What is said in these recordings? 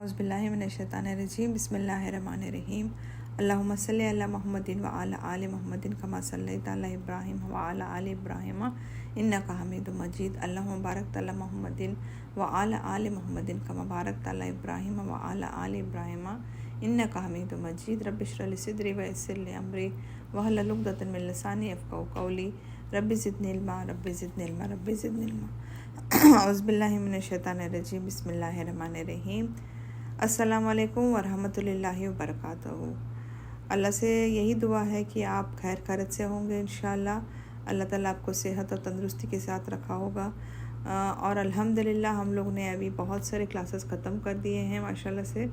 औज़ुबिल्लाहिमिनश्शैतानिर्रजीम बिस्मिल्लाहिर्रहमानिर्रहीम अल्लाहुम्मा सल्लि अला मुहम्मदिन व अला आलि मुहम्मदिन कमा सल्लैता अला इब्राहीम व अला आलि इब्राहीम इन्नका हमीदुम मजीद अल्लाहुम्मा बारिक अला मुहम्मदिन व अला आलि मुहम्मदिन कमा बारकता अला इब्राहीम व अला आलि इब्राहीम इन्नका हमीदुम मजीद रब्बि इश्रह ली सदरी व यस्सिर ली अमरी वहल्लुल उक़दतम मिन लिसानी यफ़क़हू क़ौली रब्बि ज़िदनी इल्मा रब्बि ज़िदनी इल्मा रब्बि ज़िदनी इल्मा औज़ुबिल्लाहिमिनश्शैतानिर्रजीम बिस्मिल्लाहिर्रहमानिर्रहीम अस्सलाम वालेकुम वरहमतुल्लाहि वबरकातुहू। अल्लाह से यही दुआ है कि आप खैर खैरियत से होंगे इंशाअल्लाह। अल्लाह ताला आपको सेहत और तंदुरुस्ती के साथ रखा होगा। और अल्हम्दुलिल्लाह हम लोग ने अभी बहुत सारे क्लासेस ख़त्म कर दिए हैं माशाल्लाह से।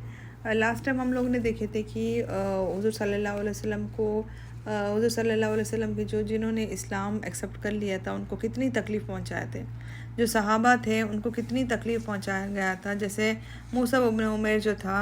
लास्ट टाइम हम लोग ने देखे थे कि हुज़ूर सल्लल्लाहु अलैहि वसल्लम को हुज़ूर सल्लल्लाहु अलैहि वसल्लम के जिन्होंने इस्लाम एक्सेप्ट कर लिया था उनको कितनी तकलीफ़ पहुँचाए थे। जो सहाबा थे उनको कितनी तकलीफ़ पहुँचाया गया था। जैसे मुसअब इब्न उमैर जो था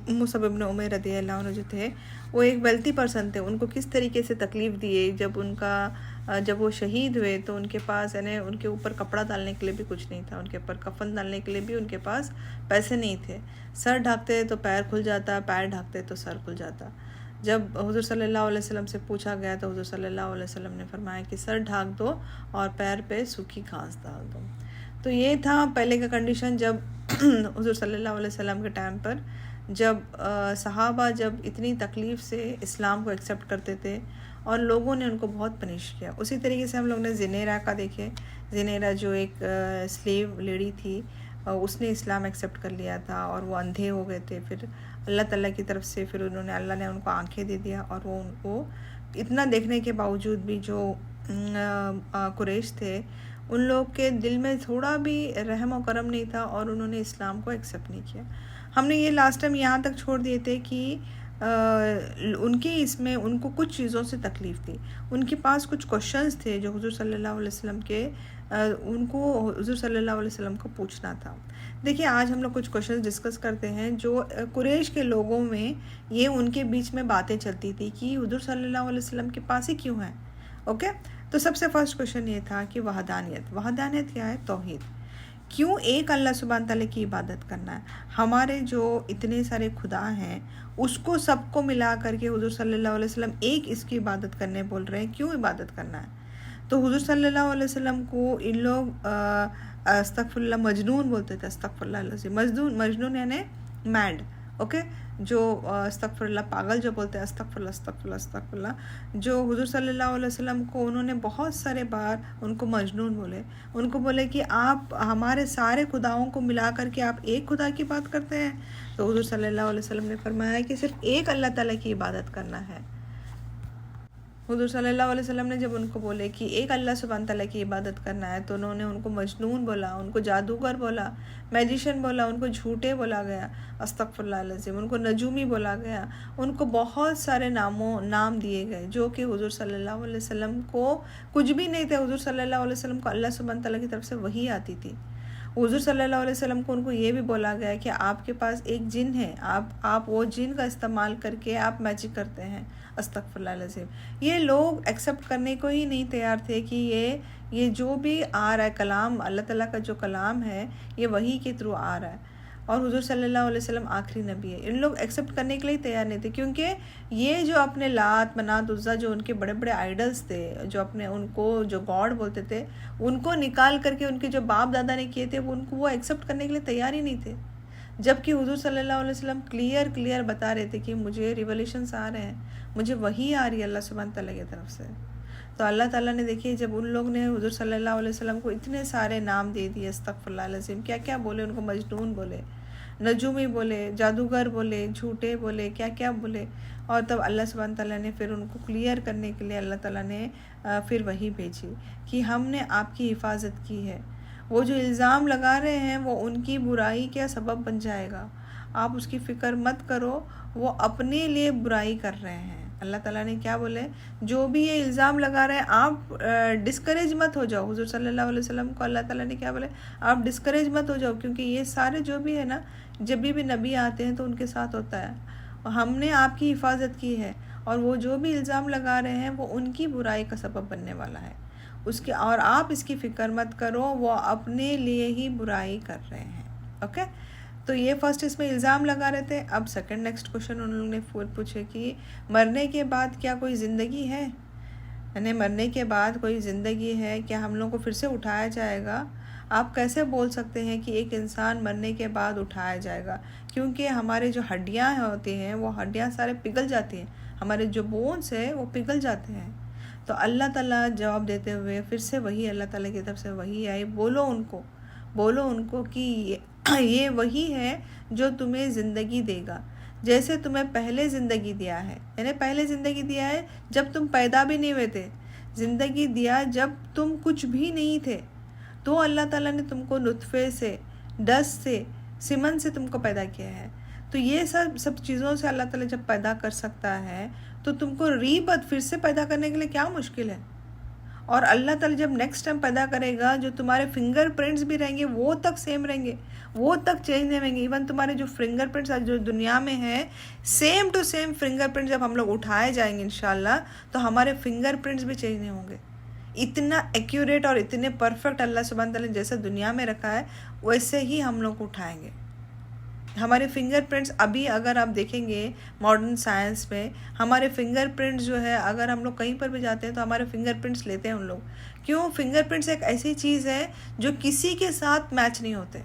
मुसअब इब्न उमैर रज़ियल्लाहु अन्हु जो थे वो एक वेल्थी पर्सन थे। उनको किस तरीके से तकलीफ़ दिए। जब वो शहीद हुए तो उनके पास यानी उनके ऊपर कपड़ा डालने के लिए भी कुछ नहीं था, उनके ऊपर कफन डालने के लिए भी उनके पास पैसे नहीं थे। सर ढकते तो पैर खुल जाता, पैर ढकते तो सर खुल जाता। जब हुज़ूर सल्लल्लाहु अलैहि वसल्लम से पूछा गया तो हुज़ूर सल्लल्लाहु अलैहि वसल्लम ने फरमाया कि सर ढक दो और पैर पे सूखी घास डाल दो। तो ये था पहले का कंडीशन जब हुज़ूर सल्लल्लाहु अलैहि वसल्लम के टाइम पर, जब सहाबा जब इतनी तकलीफ़ से इस्लाम को एक्सेप्ट करते थे और लोगों ने उनको बहुत पनिश किया। उसी तरीके से हम लोग ने ज़िनेरा का देखे। ज़िनेरा जो एक स्लेव लेडी थी, उसने इस्लाम एक्सेप्ट कर लिया था और वो अंधे हो गए थे। फिर अल्लाह ताला की तरफ से फिर अल्लाह ने उनको आंखें दे दिया और वो उनको इतना देखने के बावजूद भी जो कुरैश थे उन लोग के दिल में थोड़ा भी रहम और करम नहीं था और उन्होंने इस्लाम को एक्सेप्ट नहीं किया। हमने ये लास्ट टाइम यहाँ तक छोड़ दिए थे कि उनको कुछ चीज़ों से तकलीफ़ थी। उनके पास कुछ क्वेश्चंस थे जो हुज़ूर सल्लल्लाहु अलैहि वसल्लम के उनको हुज़ूर सल्लल्लाहु अलैहि वसल्लम को पूछना था। देखिए आज हम लोग कुछ क्वेश्चंस डिस्कस करते हैं जो कुरैश के लोगों में ये उनके बीच में बातें चलती थी कि हुज़ूर सल्लल्लाहु अलैहि वसल्लम के पास ही क्यों है। ओके, तो सबसे फर्स्ट क्वेश्चन ये था कि वहदानियत क्या है? तौहीद। क्यों एक अल्लाह सुब्हान ताला की इबादत करना है? हमारे जो इतने सारे खुदा हैं उसको सबको मिला करके हुज़ूर सल्लल्लाहु अलैहि वसल्लम एक इसकी इबादत करने बोल रहे हैं। क्यों इबादत करना है? तो हुज़ूर सल्लल्लाहु अलैहि वसल्लम को इन लोग अस्तगफिरुल्लाह मजनून बोलते थे। अस्तगफिरुल्लाह मजनून यानी मैड। ओके, जो अस्तगफिरुल्लाह पागल जो बोलते हैं, अस्तगफिरुल्लाह जो हुज़ूर सल्लल्लाहु अलैहि वसल्लम को उन्होंने बहुत सारे बार उनको मजनून बोले। उनको बोले कि आप हमारे सारे खुदाओं को मिला करके आप एक खुदा की बात करते हैं। तो हुज़ूर सल्लल्लाहु अलैहि वसल्लम ने फरमाया कि सिर्फ एक अल्लाह ताला की इबादत करना है। हुज़ूर सल्लल्लाहु अलैहि वसल्लम ने जब उनको बोले कि एक अल्लाह सुब्हान ताला की इबादत करना है तो उन्होंने उनको मजनून बोला, उनको जादूगर बोला, मैजिशियन बोला, उनको झूठे बोला गया, अस्तगफिरुल्लाह अज़ीम, उनको नजूमी बोला गया, उनको बहुत सारे नाम दिए गए जो कि हुज़ूर सल्लल्लाहु अलैहि वसल्लम को कुछ भी नहीं थे। हुज़ूर सल्लल्लाहु अलैहि वसल्लम को अल्लाह सुब्हान ताला की तरफ से वही आती थी। हुज़ूर सल्लल्लाहु अलैहि वसल्लम को उनको ये भी बोला गया कि आपके पास एक जिन है, आप वो जिन का इस्तेमाल करके आप मैजिक करते हैं, अस्तगफिरुल्लाह अज़ीम। ये लोग एक्सेप्ट करने को ही नहीं तैयार थे कि ये जो भी आ रहा है कलाम, अल्लाह ताला का जो कलाम है ये वही के थ्रू आ रहा है और हुज़ूर सल्लल्लाहु अलैहि वसल्लम आखिरी नबी है। इन लोग एक्सेप्ट करने के लिए तैयार नहीं थे क्योंकि ये जो अपने लात मनात उज़्ज़ा जो उनके बड़े बड़े आइडल्स थे, जो अपने उनको जो गॉड बोलते थे, उनको निकाल करके उनके जो बाप दादा ने किए थे वो एक्सेप्ट करने के लिए तैयार ही नहीं थे। जबकि हुज़ूर सल्लल्लाहु अलैहि वसल्लम क्लियर बता रहे थे कि मुझे रिवलेशंस आ रहे हैं, मुझे वही आ रही है अल्लाह सुब्हान ताला की तरफ से। तो अल्लाह ताला ने देखिए जब उन लोग ने हुज़ूर सल्लल्लाहु अलैहि वसल्लम को इतने सारे नाम दे दिए, अस्तगफिरुल्लाह अज़ीम, क्या क्या बोले, उनको मजनून बोले, नजूमी बोले, जादूगर बोले, झूठे बोले, क्या क्या बोले। और तब अल्लाह सुब्हान ताला ने फिर उनको क्लियर करने के लिए अल्लाह ताला ने फिर वही भेजी कि हमने आपकी हिफाजत की है। वो जो इल्ज़ाम लगा रहे हैं वो उनकी बुराई का सबब बन जाएगा, आप उसकी फ़िक्र मत करो, वो अपने लिए बुराई कर रहे हैं। अल्लाह ताला ने क्या बोले, जो भी ये इल्ज़ाम लगा रहे हैं आप डिस्करेज मत हो जाओ। हुज़ूर सल्लल्लाहु अलैहि वसल्लम को अल्लाह ताला ने क्या बोले, आप डिस्करेज मत हो जाओ क्योंकि ये सारे जो भी है ना, जब भी नबी आते हैं तो उनके साथ होता है। हमने आपकी हिफाजत की है और वो जो भी इल्ज़ाम लगा रहे हैं वो उनकी बुराई का सबब बनने वाला है उसके, और आप इसकी फ़िक्र मत करो, वो अपने लिए ही बुराई कर रहे हैं। ओके, तो ये फर्स्ट इसमें इल्ज़ाम लगा रहे थे। अब सेकंड नेक्स्ट क्वेश्चन उन लोगों ने पूछे कि मरने के बाद क्या कोई ज़िंदगी है, यानी मरने के बाद कोई ज़िंदगी है, क्या हम लोग को फिर से उठाया जाएगा? आप कैसे बोल सकते हैं कि एक इंसान मरने के बाद उठाया जाएगा? क्योंकि हमारे जो हड्डियां होती हैं वो हड्डियां सारे पिघल जाती हैं, हमारे जो बोन्स है वो पिघल जाते हैं। तो अल्लाह ताला जवाब देते हुए फिर से वही अल्लाह ताला की तरफ से वही आई, बोलो उनको कि ये वही है जो तुम्हें ज़िंदगी देगा, जैसे तुम्हें पहले ज़िंदगी दिया है। यानी पहले ज़िंदगी दिया है जब तुम पैदा भी नहीं हुए थे, ज़िंदगी दिया जब तुम कुछ भी नहीं थे। तो अल्लाह ताला ने तुमको नुत्फ़े से, डस्ट से, सीमन से तुमको पैदा किया है। तो ये सब चीज़ों से अल्लाह ताला जब पैदा कर सकता है तो तुमको रीबर्थ फिर से पैदा करने के लिए क्या मुश्किल है? और अल्लाह ताला जब नेक्स्ट टाइम पैदा करेगा, जो तुम्हारे फिंगरप्रिंट्स भी रहेंगे वो तक सेम रहेंगे, वो तक चेंज नहीं होंगे। इवन तुम्हारे जो फिंगरप्रिंट्स जो दुनिया में है, सेम टू सेम फिंगरप्रिंट जब हम लोग उठाए जाएंगे इंशाल्लाह, तो हमारे फिंगरप्रिंट्स भी चेंज नहीं होंगे। इतना एक्यूरेट और इतने परफेक्ट अल्लाह सुब्हान ताला जैसा दुनिया में रखा है वैसे ही हम लोग उठाएंगे। हमारे फिंगरप्रिंट्स अभी अगर आप देखेंगे मॉडर्न साइंस में, हमारे फिंगरप्रिंट्स जो है अगर हम लोग कहीं पर भी जाते हैं तो हमारे फिंगरप्रिंट्स लेते हैं उन लोग। क्यों? फिंगरप्रिंट्स एक ऐसी चीज़ है जो किसी के साथ मैच नहीं होते।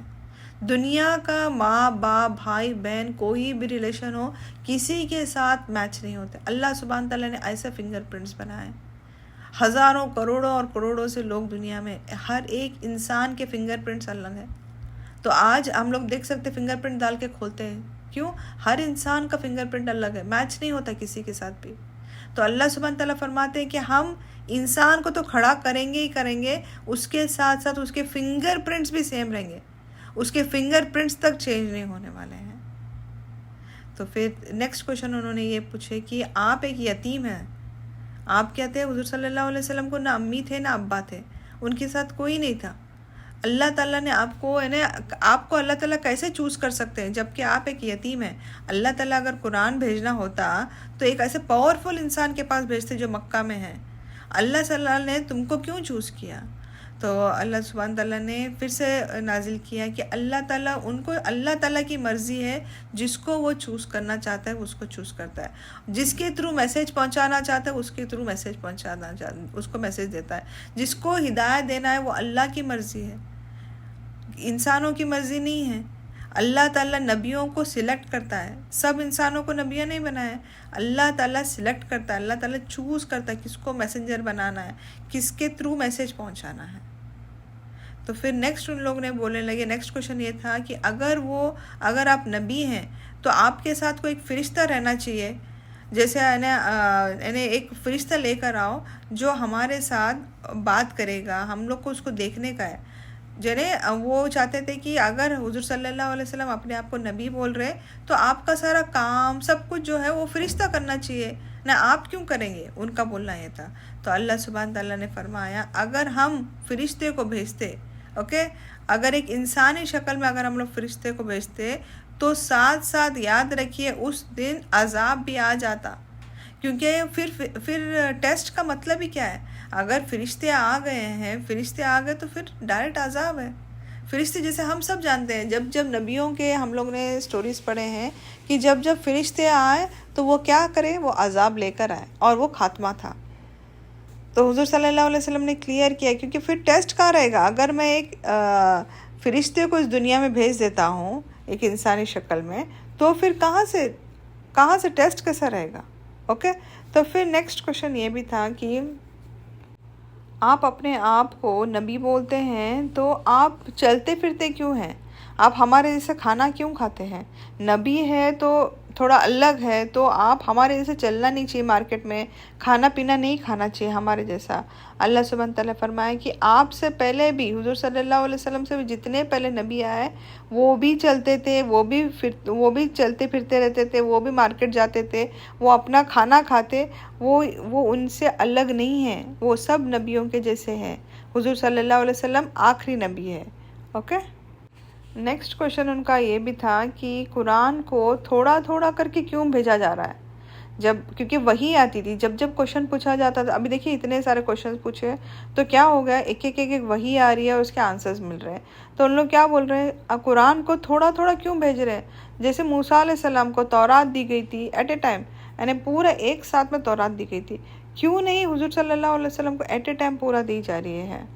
दुनिया का माँ बाप भाई बहन कोई भी रिलेशन हो, किसी के साथ मैच नहीं होते। अल्लाह सुब्हान ताला ने ऐसे फिंगरप्रिंट्स बनाए। हज़ारों करोड़ों और करोड़ों से लोग दुनिया में, हर एक इंसान के फिंगरप्रिंट्स अलग हैं। तो आज हम लोग देख सकते फिंगरप्रिंट डाल के खोलते हैं। क्यों? हर इंसान का फिंगरप्रिंट अलग है, मैच नहीं होता किसी के साथ भी। तो अल्लाह सुब्हान ताला फरमाते हैं कि हम इंसान को तो खड़ा करेंगे ही करेंगे, उसके साथ साथ उसके फिंगरप्रिंट्स भी सेम रहेंगे, उसके फिंगरप्रिंट्स तक चेंज नहीं होने वाले हैं। तो फिर नेक्स्ट क्वेश्चन उन्होंने ये पूछे कि आप एक यतीम हैं, आप क्या थे? हुज़ूर सल्लल्लाहु अलैहि वसल्लम को ना अम्मी थे ना अब्बा थे, उनके साथ कोई नहीं था। अल्लाह ताला ने आपको, यानी आपको अल्लाह ताला कैसे चूज़ कर सकते हैं जबकि आप एक यतीम हैं? अल्लाह ताला अगर कुरान भेजना होता तो एक ऐसे पावरफुल इंसान के पास भेजते जो मक्का में है। अल्लाह ताला ने तुमको क्यों चूज़ किया? तो अल्लाह सुब्हान ताला ने फिर से नाजिल किया कि अल्लाह ताला उनको, अल्लाह ताला की मर्ज़ी है, जिसको वो चूज़ करना चाहता है उसको चूज़ करता है, जिसके थ्रू मैसेज पहुंचाना चाहता है उसके थ्रू मैसेज पहुंचाना चाहता, उसको मैसेज देता है। जिसको हिदायत देना है वो अल्लाह की मर्ज़ी है, इंसानों की मर्ज़ी नहीं है। अल्लाह ताला नबियों को सिलेक्ट करता है, सब इंसानों को नबिया नहीं बनाया है, अल्लाह ताला सिलेक्ट करता है, अल्लाह ताला चूज़ करता है किसको मैसेंजर बनाना है, किसके थ्रू मैसेज पहुंचाना है। तो फिर नेक्स्ट उन लोग ने बोलने लगे, नेक्स्ट क्वेश्चन ये था कि अगर आप नबी हैं तो आपके साथ कोई एक फ़रिश्ता रहना चाहिए, जैसे यानी एक फ़रिश्ता लेकर आओ जो हमारे साथ बात करेगा, हम लोग को उसको देखने का है। जने वो चाहते थे कि अगर हुज़ूर सल्लल्लाहु अलैहि वसल्लम अपने आप को नबी बोल रहे तो आपका सारा काम सब कुछ जो है वो फ़रिश्ता करना चाहिए ना, आप क्यों करेंगे? उनका बोलना ये था। तो अल्लाह सुब्हान ताला ने फरमाया अगर हम फ़रिश्ते को भेजते, ओके, अगर एक इंसानी शक्ल में अगर हम लोग फ़रिश्ते को भेजते तो साथ साथ याद रखिए उस दिन अज़ाब भी आ जाता। क्योंकि फिर टेस्ट का मतलब ही क्या है? अगर फ़रिश्ते आ गए हैं, फ़रिश्ते आ गए तो फिर डायरेक्ट अज़ाब है। फ़रिश्ते जैसे हम सब जानते हैं, जब जब नबियों के हम लोग ने स्टोरीज़ पढ़े हैं कि जब जब फ़रिश्ते आए तो वो क्या करे, वो अज़ाब लेकर आए, और वो खात्मा था। तो हुज़ूर सल्लल्लाहु अलैहि वसल्लम ने क्लियर किया, क्योंकि फिर टेस्ट कहाँ रहेगा? अगर मैं एक फ़रिश्ते को इस दुनिया में भेज देता हूँ एक इंसानी शक्ल में, तो फिर कहाँ से टेस्ट कैसा रहेगा? ओके। तो फिर नेक्स्ट क्वेश्चन ये भी था कि आप अपने आप को नबी बोलते हैं तो आप चलते फिरते क्यों हैं? आप हमारे जैसे खाना क्यों खाते हैं? नबी है तो थोड़ा अलग है, तो आप हमारे जैसे चलना नहीं चाहिए, मार्केट में खाना पीना नहीं खाना चाहिए हमारे जैसा। अल्लाह सुब्हान ताला फरमाए कि आपसे पहले भी हुज़ूर सल्लल्लाहु अलैहि वसल्लम से भी जितने पहले नबी आए वो भी चलते थे, वो भी चलते फिरते रहते थे, वो भी मार्केट जाते थे, वो अपना खाना खाते, वो उनसे अलग नहीं है, वो सब नबियों के जैसे हैं। हुज़ूर सल्लल्लाहु अलैहि वसल्लम आखिरी नबी है। ओके। नेक्स्ट क्वेश्चन उनका ये भी था कि कुरान को थोड़ा थोड़ा करके क्यों भेजा जा रहा है? क्योंकि वही आती थी, जब जब क्वेश्चन पूछा जाता था। अभी देखिए इतने सारे क्वेश्चन पूछे तो क्या हो गया, एक एक एक एक वही आ रही है और उसके आंसर्स मिल रहे हैं। तो उन लोग क्या बोल रहे हैं, कुरान को थोड़ा थोड़ा क्यों भेज रहे हैं? जैसे मूसा अलैहिस्सलाम को तौरात दी गई थी एट ए टाइम, यानी पूरा एक साथ में तौरात दी गई थी, क्यों नहीं हुजूर सल्लल्लाहु अलैहि वसल्लम को एट ए टाइम पूरा दी जा रही है?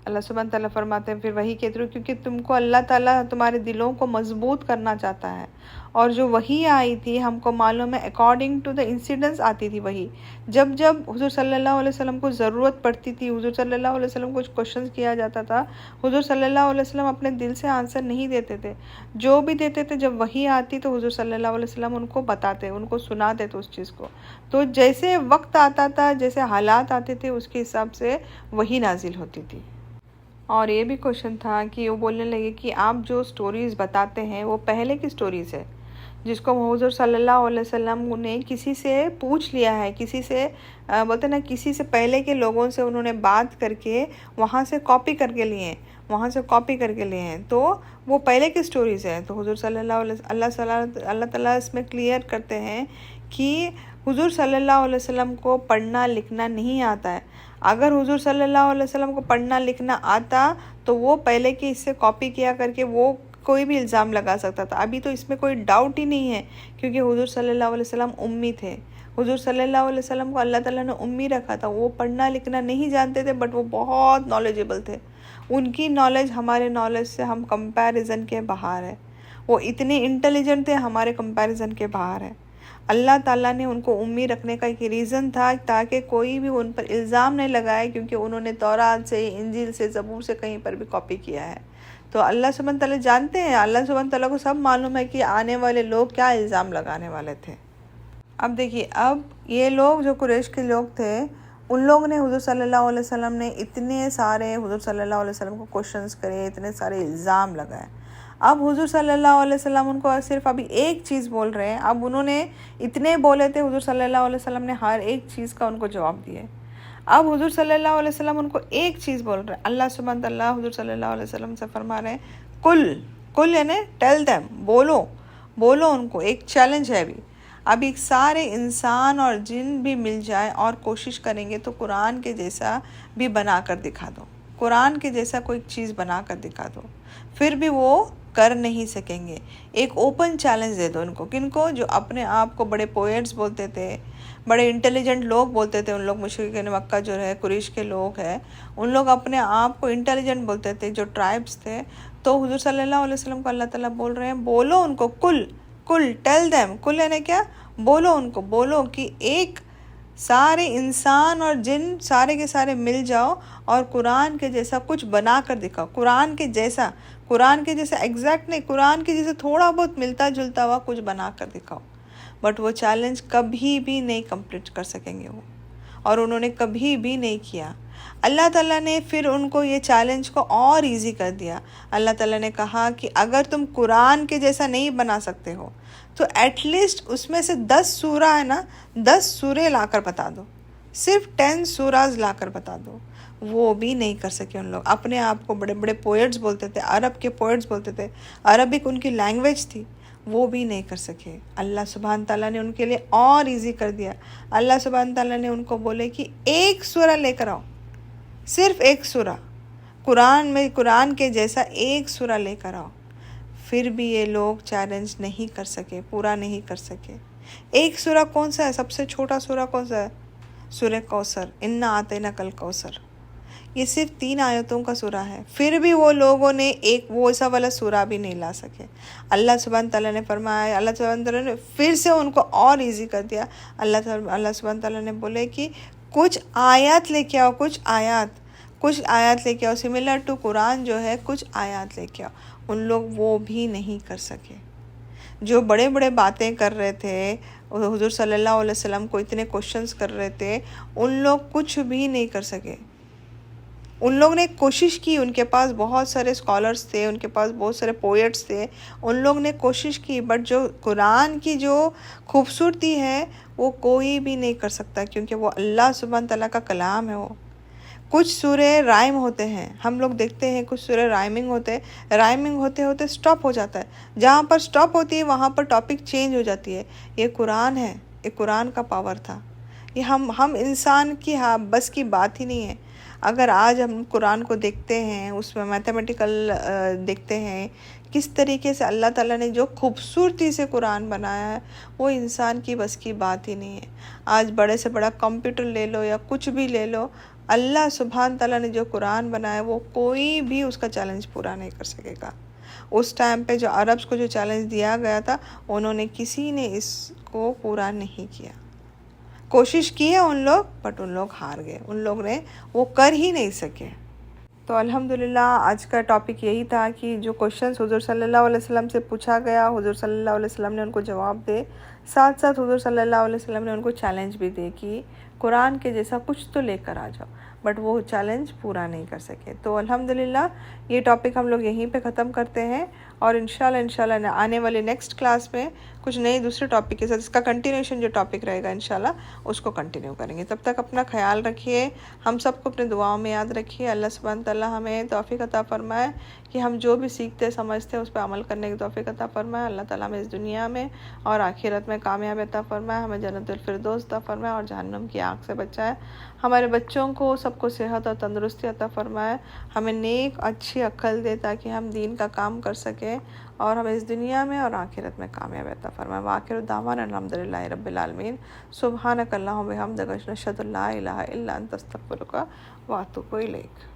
अल्लाह सुब्हान ताला फरमाते हैं फिर वही के थ्रू, क्योंकि तुमको अल्लाह ताला तुम्हारे दिलों को मजबूत करना चाहता है। और जो वही आई थी हमको मालूम है अकॉर्डिंग टू द इंसिडेंट्स आती थी वही। जब जब हुजूर सल्लल्लाहु अलैहि वसल्लम को ज़रूरत पड़ती थी, हुजूर सल्लल्लाहु अलैहि वसल्लम को कुछ क्वेश्चन किया जाता था, हुजूर सल्लल्लाहु अलैहि वसल्लम अपने दिल से आंसर नहीं देते थे। जो भी देते थे, जब वही आती तो हुजूर सल्लल्लाहु अलैहि वसल्लम उनको बताते, उनको सुनाते थे उस चीज़ को। तो जैसे वक्त आता था, जैसे हालात आते थे, उसके हिसाब से वही नाजिल होती थी। और ये भी क्वेश्चन था कि वो बोलने लगे कि आप जो स्टोरीज़ बताते हैं वो पहले की स्टोरीज़ है, जिसको हुज़ूर सल्लल्लाहु अलैहि वसल्लम ने किसी से पूछ लिया है, किसी से बोलते ना, किसी से पहले के लोगों से उन्होंने बात करके वहाँ से कॉपी करके लिए हैं, तो वो पहले की स्टोरीज़ है। तो हुज़ूर सल्लल्लाहु अलैहि अल्लाह ताला इसमें क्लियर करते हैं कि हुज़ूर सल्लल्लाहु अलैहि वसल्लम को पढ़ना लिखना नहीं आता है। अगर हुज़ूर सल्लल्लाहु अलैहि वसल्लम को पढ़ना लिखना आता तो वो पहले की इससे कॉपी किया करके वो कोई भी इल्ज़ाम लगा सकता था। अभी तो इसमें कोई डाउट ही नहीं है, क्योंकि हुज़ूर सल्लल्लाहु अलैहि वसल्लम उम्मी थे। हुज़ूर सल्लल्लाहु अलैहि वसल्लम को अल्लाह ताला ने उम्मी रखा था। वो पढ़ना लिखना नहीं जानते थे, बट वो बहुत नॉलेजेबल थे। उनकी नॉलेज हमारे नॉलेज से हम कंपैरिजन के बाहर है। वो इतने इंटेलिजेंट थे, हमारे कंपैरिजन के बाहर है। अल्लाह ताला ने उनको उम्मी रखने का एक रीज़न था ताकि कोई भी उन पर इल्ज़ाम नहीं लगाए, क्योंकि उन्होंने तौरात से, इंजील से, ज़बूर से कहीं पर भी कॉपी किया है। तो अल्लाह सुब्हान ताला जानते हैं, अल्लाह सुब्हान ताला को सब मालूम है कि आने वाले लोग क्या इल्ज़ाम लगाने वाले थे। अब देखिए, अब ये लोग जो कुरैश के लोग थे, उन लोगों ने हुज़ूर सल्लल्लाहु अलैहि वसल्लम ने इतने सारे हुज़ूर सल्लल्लाहु अलैहि वसल्लम को क्वेश्चंस करे, इतने सारे इल्ज़ाम लगाए। अब हुज़ूर सल्लल्लाहु अलैहि वसल्लम उनको सिर्फ अभी एक चीज़ बोल रहे हैं। अब उन्होंने इतने बोले थे, हुज़ूर सल्लल्लाहु अलैहि वसल्लम ने हर एक चीज़ का उनको जवाब दिए। अब हुज़ूर सल्लल्लाहु अलैहि वसल्लम उनको एक चीज़ बोल रहे हैं। अल्लाह सुब्हान तआला हुज़ूर सल्लल्लाहु अलैहि वसल्लम से फरमा रहे हैं, कुल यानी टेल देम, बोलो उनको। एक चैलेंज है अभी सारे इंसान और जिन भी मिल जाए और कोशिश करेंगे तो कुरान के जैसा भी बना कर दिखा दो, कुरान के जैसा कोई चीज़ बना कर दिखा दो, फिर भी वो कर नहीं सकेंगे। एक ओपन चैलेंज दे दो उनको। किनको? जो अपने आप को बड़े पोएट्स बोलते थे, बड़े इंटेलिजेंट लोग बोलते थे। उन लोग मुशरिकीन मक्का जो है, कुरैश के लोग हैं, उन लोग अपने आप को इंटेलिजेंट बोलते थे, जो ट्राइब्स थे। तो हुज़ूर सल्लल्लाहु अलैहि वसल्लम को अल्लाह ताला बोल रहे हैं, बोलो उनको, कुल टेल देम। कुल यानी क्या? बोलो उनको, बोलो कि एक सारे इंसान और जिन सारे के सारे मिल जाओ और कुरान के जैसा कुछ बना कर दिखाओ। कुरान के जैसा एग्जैक्ट नहीं, कुरान के जैसे थोड़ा बहुत मिलता जुलता हुआ कुछ बना कर दिखाओ। बट वो चैलेंज कभी भी नहीं कंप्लीट कर सकेंगे वो, और उन्होंने कभी भी नहीं किया। अल्लाह ताला ने फिर उनको ये चैलेंज को और इजी कर दिया। अल्लाह ताला ने कहा कि अगर तुम कुरान के जैसा नहीं बना सकते हो तो एटलीस्ट उसमें से 10 सूरा है ना, 10 सूरे लाकर बता दो, सिर्फ 10 सूराज लाकर बता दो। वो भी नहीं कर सके उन लोग। अपने आप को बड़े बड़े पोएट्स बोलते थे, अरब के पोएट्स बोलते थे, अरबिक उनकी लैंग्वेज थी, वो भी नहीं कर सके। अल्लाह सुब्हान ताला ने उनके लिए और इजी कर दिया। अल्लाह सुब्हान ताला ने उनको बोले कि एक सूरा लेकर आओ, सिर्फ एक सूरा, कुरान के जैसा एक सूरा लेकर आओ। फिर भी ये लोग चैलेंज नहीं कर सके, पूरा नहीं कर सके। एक सूरा कौन सा है? सबसे छोटा सूरा कौन सा है? सूरह कौसर, इन्ना आतैना कल कौसर। ये सिर्फ 3 आयतों का सूरा है। फिर भी वो लोगों ने एक वो ऐसा वाला सूरा भी नहीं ला सके। अल्लाह सुब्हान ताला ने फरमाया, अल्लाह सुब्हान ताला ने फिर से उनको और इजी कर दिया। अल्लाह सुब्हान ताला ने बोले कि कुछ आयत लेके आओ, कुछ आयत लेके आओ, सिमिलर टू कुरान जो है, कुछ आयत लेके आओ। उन लोग वो भी नहीं कर सके। जो बड़े बड़े बातें कर रहे थे, हुज़ूर सल्लल्लाहु अलैहि वसल्लम को इतने क्वेश्चंस कर रहे थे, उन लोग कुछ भी नहीं कर सके। उन लोग ने कोशिश की, उनके पास बहुत सारे स्कॉलर्स थे, उनके पास बहुत सारे पोएट्स थे, उन लोग ने कोशिश की, बट जो कुरान की जो खूबसूरती है वो कोई भी नहीं कर सकता, क्योंकि वो अल्लाह सुब्हान तआला का कलाम है। वो कुछ सूरे राइम होते हैं, हम लोग देखते हैं कुछ सूरे राइमिंग होते होते स्टॉप हो जाता है। जहाँ पर स्टॉप होती है वहाँ पर टॉपिक चेंज हो जाती है। ये कुरान है, ये कुरान का पावर था। ये हम इंसान की बस की बात ही नहीं है। अगर आज हम कुरान को देखते हैं, उसमें मैथमेटिकल देखते हैं किस तरीके से अल्लाह ताला ने जो खूबसूरती से कुरान बनाया है, वो इंसान की बस की बात ही नहीं है। आज बड़े से बड़ा कंप्यूटर ले लो या कुछ भी ले लो, अल्लाह सुभान ताला ने जो कुरान बनाया वो कोई भी उसका चैलेंज पूरा नहीं कर सकेगा। उस टाइम पे जो अरब्स को जो चैलेंज दिया गया था, उन्होंने किसी ने इसको पूरा नहीं किया। कोशिश की है उन लोग, बट उन लोग हार गए, उन लोग ने वो कर ही नहीं सके। तो अल्हम्दुलिल्लाह आज का टॉपिक यही था कि जो क्वेश्चंस हुज़ूर सल्लल्लाहु अलैहि वसल्लम से पूछा गया, हुज़ूर सल्लल्लाहु अलैहि वसल्लम ने उनको जवाब दे, साथ साथ हुज़ूर सल्लल्लाहु अलैहि वसल्लम ने उनको चैलेंज भी दे कि कुरान के जैसा कुछ तो लेकर आ जाओ, बट वो चैलेंज पूरा नहीं कर सके। तो अल्हम्दुलिल्लाह ये टॉपिक हम लोग यहीं पे ख़त्म करते हैं, और इंशाल्लाह आने वाली नेक्स्ट क्लास में कुछ नए दूसरे टॉपिक के साथ इसका कंटिन्यूशन जो टॉपिक रहेगा इंशाल्लाह उसको कंटिन्यू करेंगे। तब तक अपना ख्याल रखिए, हम सबको अपने दुआओं में याद रखिए। अल्लाह सुब्हान तआला हमें तौफीक अता फरमाए कि हम जो भी सीखते समझते हैं उस पर अमल करने की तौफीक अता फरमाए। अल्लाह ताला हमें इस दुनिया में और आखिरत में कामयाबी अता फरमाए, हमें जन्नतुल फिरदौस अता फरमाए और जहन्नम की आग से बचाए। हमारे बच्चों को सबको सेहत और तंदुरुस्ती अता फरमाए, हमें नेक अच्छी अक्ल दे ताकि हम दीन का काम कर सकें और हमें इस दुनिया में और आखिरत में कामयाबी अता फरमाए। वाखिर दावाना अल्हम्दुलिल्लाहि रब्बिल आलमीन। सुब्हानक अल्लाहुम्मा व बिहम्दिका अशहदु अल्ला इलाहा इल्ला अंता अस्तगफिरुका व अतूबु इलैक।